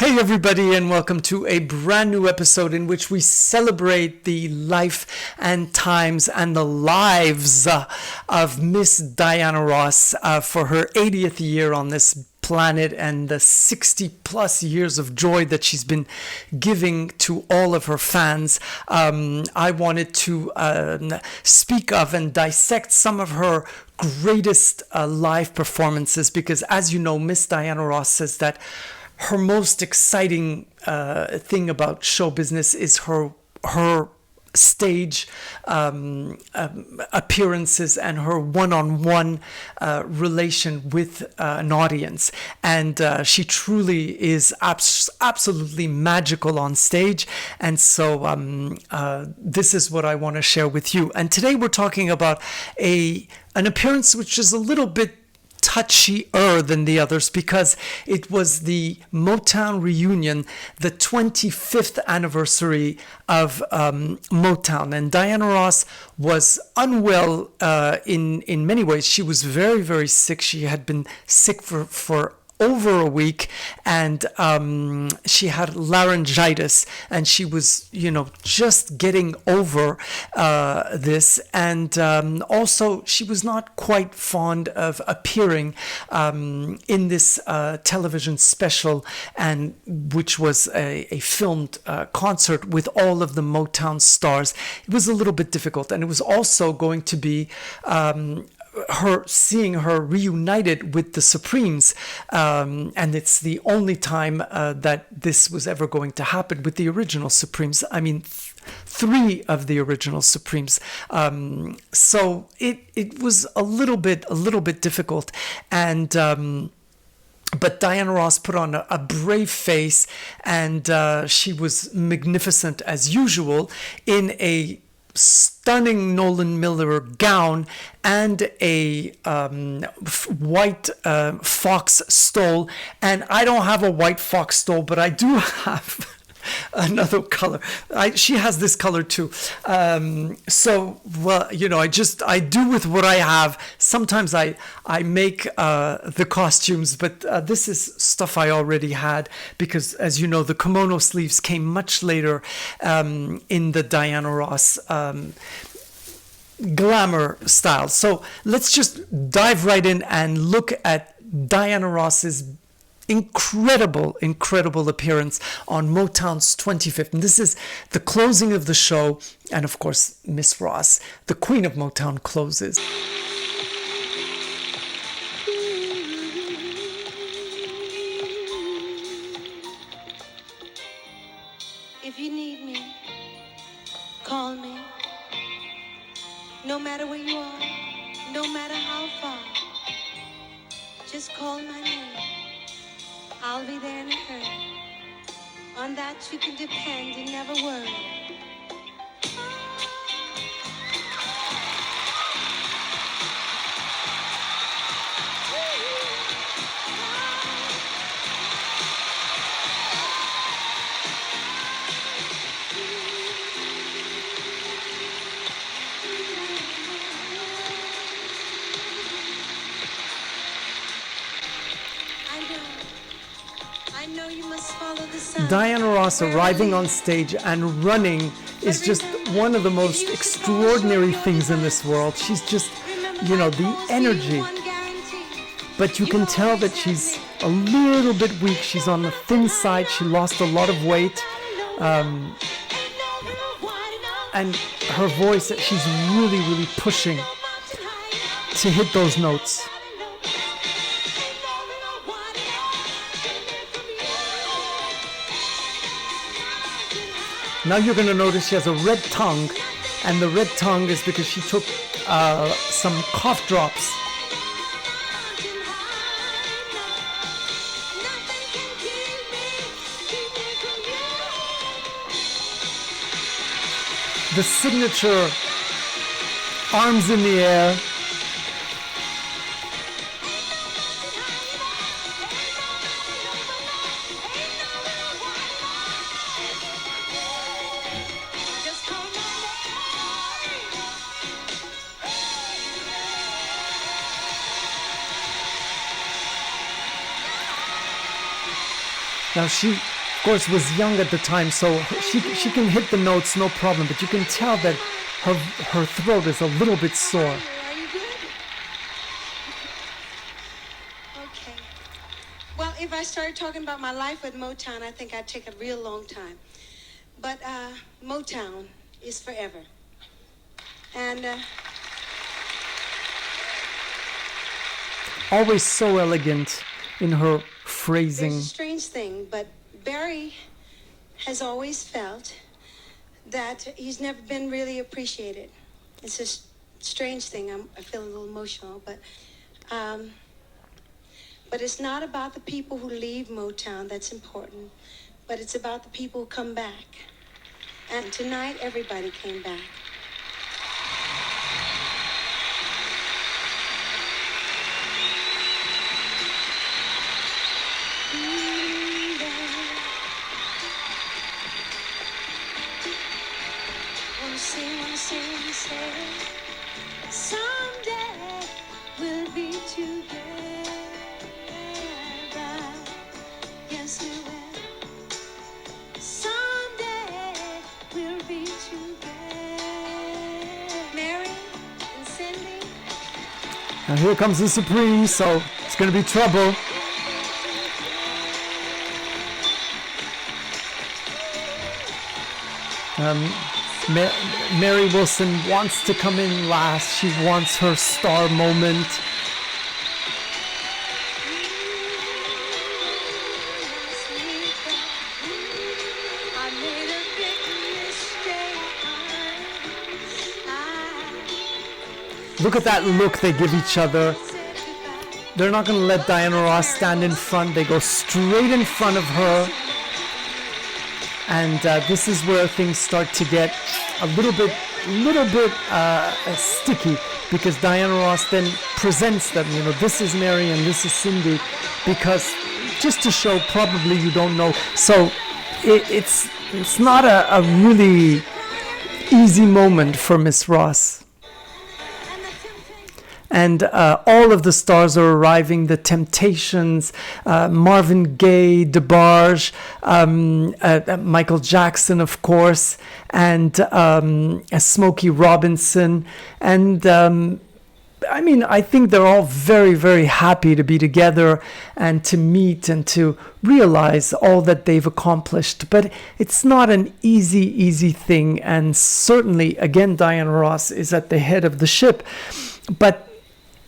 Hey everybody, and welcome to a brand new episode in which we celebrate the life and times and the lives of Miss Diana Ross for her 80th year on this planet and the 60 plus years of joy that she's been giving to all of her fans. I wanted to speak of and dissect some of her greatest live performances because, as you know, Miss Diana Ross says that her most exciting thing about show business is her stage appearances and her one-on-one relation with an audience, and she truly is absolutely magical on stage. And so this is what I want to share with you. And today we're talking about an appearance which is a little bit touchier than the others because it was the Motown reunion, the 25th anniversary of Motown, and Diana Ross was unwell in many ways. She was very, very sick. She had been sick for over a week, and she had laryngitis, and she was, just getting over this. And also, she was not quite fond of appearing in this television special, and which was a filmed concert with all of the Motown stars. It was a little bit difficult, and it was also going to be seeing her reunited with the Supremes, and it's the only time that this was ever going to happen with the original Supremes. I mean, three of the original Supremes. So it was a little bit difficult, and but Diana Ross put on a brave face, and she was magnificent as usual in a stunning Nolan Miller gown and a white fox stole. And I don't have a white fox stole, but I do have another color. She has this color too. So, well, I do with what I have. Sometimes I make the costumes, but this is stuff I already had because, as you know, the kimono sleeves came much later in the Diana Ross glamour style. So let's just dive right in and look at Diana Ross's incredible appearance on Motown's 25th. And this is the closing of the show. And of course, Miss Ross, the queen of Motown, closes. If you need me, call me. No matter where you are, no matter how far, just call my name. I'll be there in a hurry. On that you can depend and never worry. Diana Ross arriving on stage and running is just one of the most extraordinary things in this world. She's just, the energy. But you can tell that she's a little bit weak. She's on the thin side. She lost a lot of weight. And her voice, she's really pushing to hit those notes. Now you're going to notice she has a red tongue, and the red tongue is because she took some cough drops. The signature arms in the air. Now she of course, was young at the time, so she can hit the notes no problem. But you can tell that her throat is a little bit sore. Are you good? Okay. Well, if I started talking about my life with Motown, I think I'd take a real long time. But Motown is forever. And always so elegant in her phrasing. it's a strange thing, but Berry has always felt that he's never been really appreciated. It's a strange thing. I feel a little emotional, but it's not about the people who leave Motown that's important, but it's about the people who come back. And tonight, everybody came back. Wanna say, someday we'll be together. Yes, we will. Someday we'll be together. Mary and Cindy. Now here comes the Supreme, so it's gonna be trouble. Mary Wilson wants to come in last. She wants her star moment. Look at that look they give each other. They're not going to let Diana Ross stand in front. They go straight in front of her. And this is where things start to get a little bit sticky, because Diana Ross then presents them, this is Mary and this is Cindy, because just to show probably you don't know. So it's not a really easy moment for Miss Ross. And all of the stars are arriving, the Temptations, Marvin Gaye, DeBarge, Michael Jackson, of course, and Smokey Robinson. And I think they're all very, very happy to be together and to meet and to realize all that they've accomplished. But it's not an easy thing. And certainly, again, Diana Ross is at the head of the ship. But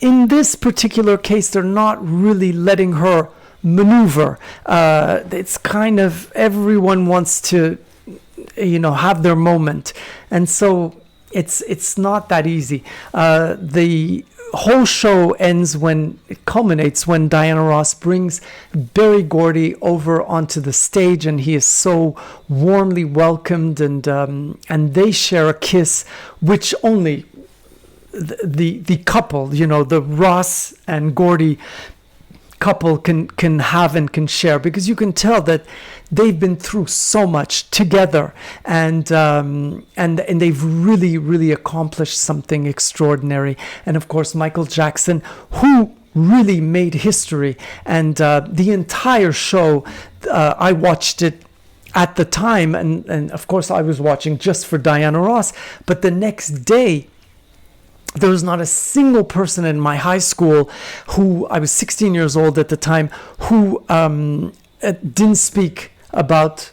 in this particular case, they're not really letting her maneuver. It's kind of everyone wants to, have their moment, and so it's not that easy. The whole show culminates when Diana Ross brings Berry Gordy over onto the stage, and he is so warmly welcomed, and they share a kiss, which only the couple, the Ross and Gordy couple can have and can share, because you can tell that they've been through so much together, and they've really accomplished something extraordinary. And of course, Michael Jackson, who really made history, and the entire show, I watched it at the time, and of course I was watching just for Diana Ross, but the next day, there was not a single person in my high school who, I was 16 years old at the time, who didn't speak about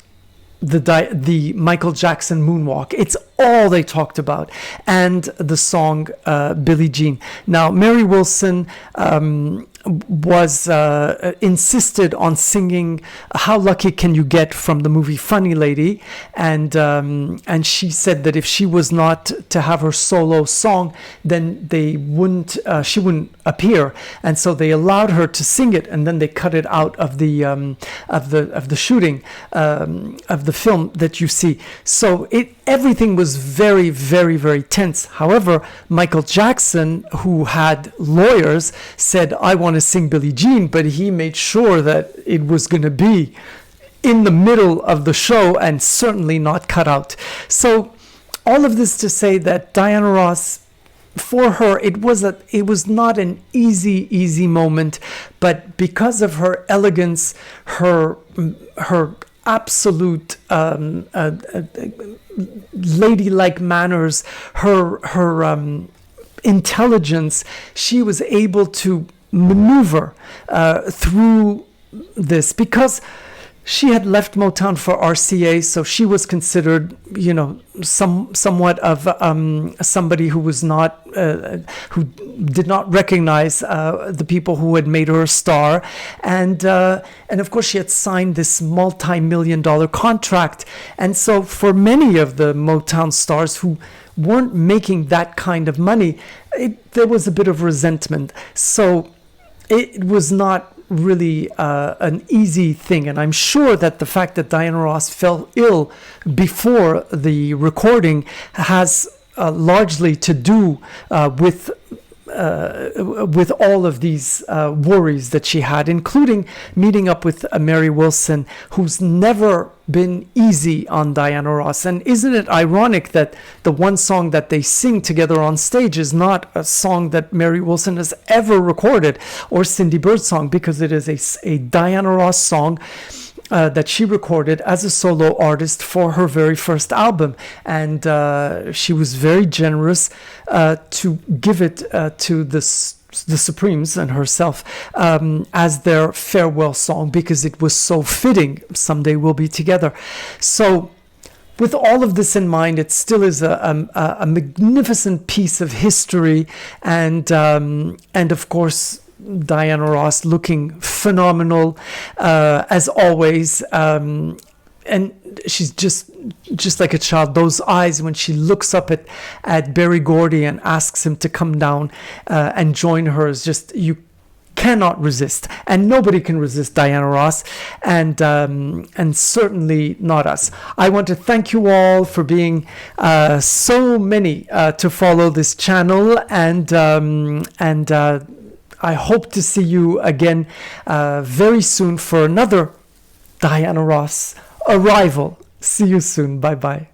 the Michael Jackson moonwalk. It's all they talked about, and the song Billie Jean. Now, Mary Wilson was insisted on singing "How Lucky Can You Get" from the movie Funny Lady, and she said that if she was not to have her solo song, then she wouldn't appear, and so they allowed her to sing it, and then they cut it out of the shooting of the film that you see. So everything was very, very, very tense. However, Michael Jackson, who had lawyers, said, "I want to sing Billie Jean," but he made sure that it was going to be in the middle of the show and certainly not cut out. So all of this to say that Diana Ross, for her, it was not an easy moment, but because of her elegance, her absolute ladylike manners, her intelligence. She was able to maneuver through this because she had left Motown for RCA, so she was considered, somewhat of somebody who was not, who did not recognize the people who had made her a star, and of course she had signed this multi-million-dollar contract, and so for many of the Motown stars who weren't making that kind of money, there was a bit of resentment. So it was not really an easy thing, and I'm sure that the fact that Diana Ross fell ill before the recording has largely to do with all of these worries that she had, including meeting up with Mary Wilson, who's never been easy on Diana Ross. And isn't it ironic that the one song that they sing together on stage is not a song that Mary Wilson has ever recorded, or Cindy Bird's song, because it is a Diana Ross song that she recorded as a solo artist for her very first album, and she was very generous to give it to the Supremes and herself as their farewell song, because it was so fitting. Someday we'll be together. So with all of this in mind, it still is a magnificent piece of history, and of course Diana Ross looking phenomenal as always, and she's just like a child. Those eyes when she looks up at Berry Gordy and asks him to come down and join her is just, you cannot resist, and nobody can resist Diana Ross, and certainly not us. I want to thank you all for being so many to follow this channel, and I hope to see you again very soon for another Diana Ross arrival. See you soon. Bye bye.